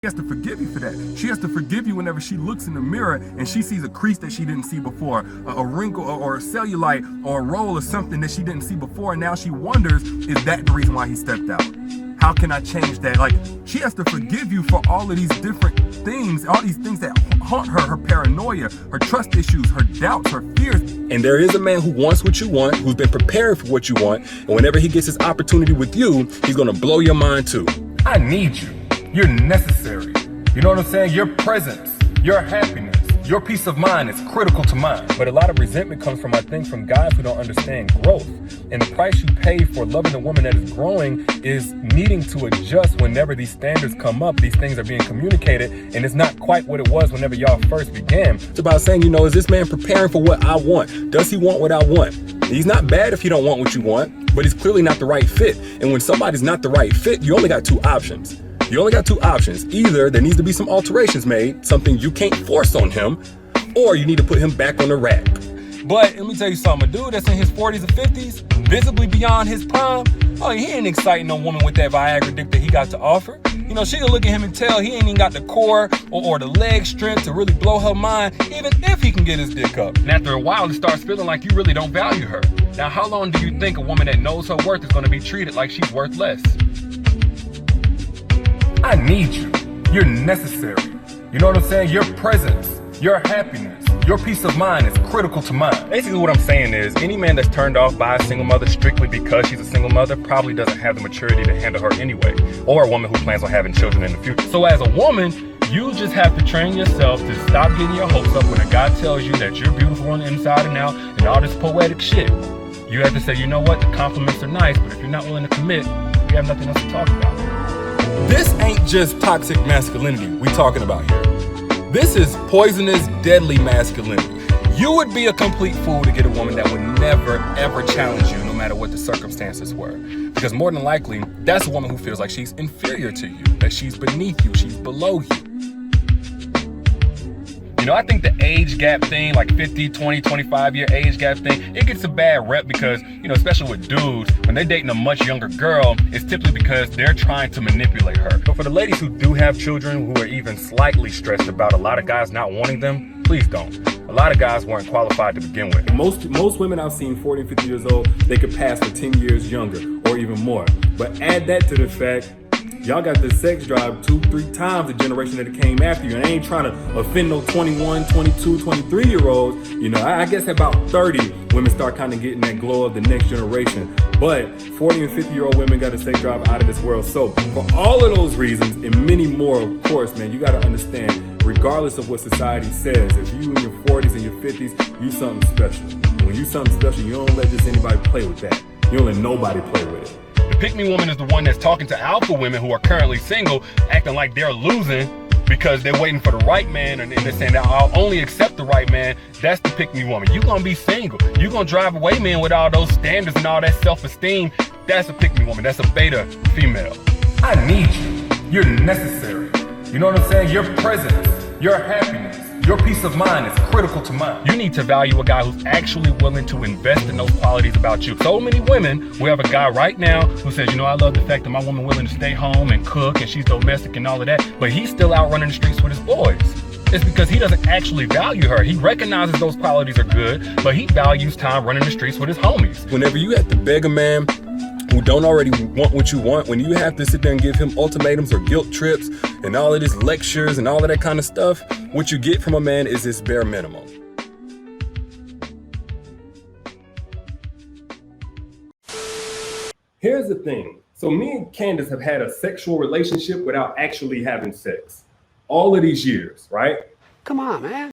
She has to forgive you for that. She has to forgive you whenever she looks in the mirror and she sees a crease that she didn't see before, a wrinkle or a cellulite or a roll or something that she didn't see before, and now she wonders, is that the reason why he stepped out? How can I change that? Like, she has to forgive you for all of these different things, all these things that haunt her, her paranoia, her trust issues, her doubts, her fears. And there is a man who wants what you want, who's been preparing for what you want, and whenever he gets his opportunity with you, he's gonna blow your mind too. I need you. You're necessary. You know what I'm saying? Your presence, your happiness, your peace of mind is critical to mine. But a lot of resentment comes from, I think, from guys who don't understand growth. And the price you pay for loving a woman that is growing is needing to adjust whenever these standards come up. These things are being communicated, and it's not quite what it was whenever y'all first began. It's about saying, you know, is this man preparing for what I want? Does he want what I want? He's not bad if he don't want what you want, but he's clearly not the right fit. And when somebody's not the right fit, you only got two options. You only got two options. Either there needs to be some alterations made, something you can't force on him, or you need to put him back on the rack. But let me tell you something, a dude that's in his 40s or 50s, visibly beyond his prime, oh, he ain't exciting no woman with that Viagra dick that he got to offer. You know, she can look at him and tell he ain't even got the core or the leg strength to really blow her mind, even if he can get his dick up. And after a while, it starts feeling like you really don't value her. Now, how long do you think a woman that knows her worth is gonna be treated like she's worth less? I need you. You're necessary. You know what I'm saying? Your presence, your happiness, your peace of mind is critical to mine. Basically what I'm saying is, any man that's turned off by a single mother strictly because she's a single mother probably doesn't have the maturity to handle her anyway, or a woman who plans on having children in the future. So as a woman, you just have to train yourself to stop getting your hopes up when a guy tells you that you're beautiful on the inside and out and all this poetic shit. You have to say, you know what, the compliments are nice, but if you're not willing to commit, we have nothing else to talk about. This ain't just toxic masculinity we talking about here. This is poisonous, deadly masculinity. You would be a complete fool to get a woman that would never, ever challenge you, no matter what the circumstances were. Because more than likely, that's a woman who feels like she's inferior to you, that she's beneath you, she's below you. You know, I think the age gap thing, like 50, 20, 25-year age gap thing, it gets a bad rep because, you know, especially with dudes, when they're dating a much younger girl, it's typically because they're trying to manipulate her. But for the ladies who do have children who are even slightly stressed about a lot of guys not wanting them, please don't. A lot of guys weren't qualified to begin with. Most women I've seen 40 and 50 years old, they could pass for 10 years younger or even more. But add that to the fact, y'all got the sex drive 2-3 times the generation that came after you. And I ain't trying to offend no 21, 22, 23-year-olds. You know, I guess at about 30, women start kind of getting that glow of the next generation. But 40 and 50-year-old women got a sex drive out of this world. So for all of those reasons and many more, of course, man, you got to understand, regardless of what society says, if you in your 40s and your 50s, you something special. And when you something special, you don't let just anybody play with that. You don't let nobody play with it. The pick-me woman is the one that's talking to alpha women who are currently single, acting like they're losing because they're waiting for the right man, and they're saying that I'll only accept the right man. That's the pick-me woman. You're gonna be single. You're gonna drive away men with all those standards and all that self-esteem. That's a pick-me woman. That's a beta female. I need you. You're necessary. You know what I'm saying? Your presence, your happiness, your peace of mind is critical to mine. You need to value a guy who's actually willing to invest in those qualities about you. So many women, we have a guy right now who says, you know, I love the fact that my woman willing to stay home and cook and she's domestic and all of that, but he's still out running the streets with his boys. It's because he doesn't actually value her. He recognizes those qualities are good, but he values time running the streets with his homies. Whenever you have to beg a man who don't already want what you want, when you have to sit there and give him ultimatums or guilt trips and all of these lectures and all of that kind of stuff, what you get from a man is this bare minimum. Here's the thing. So me and Candace have had a sexual relationship without actually having sex. All of these years, right? Come on, man.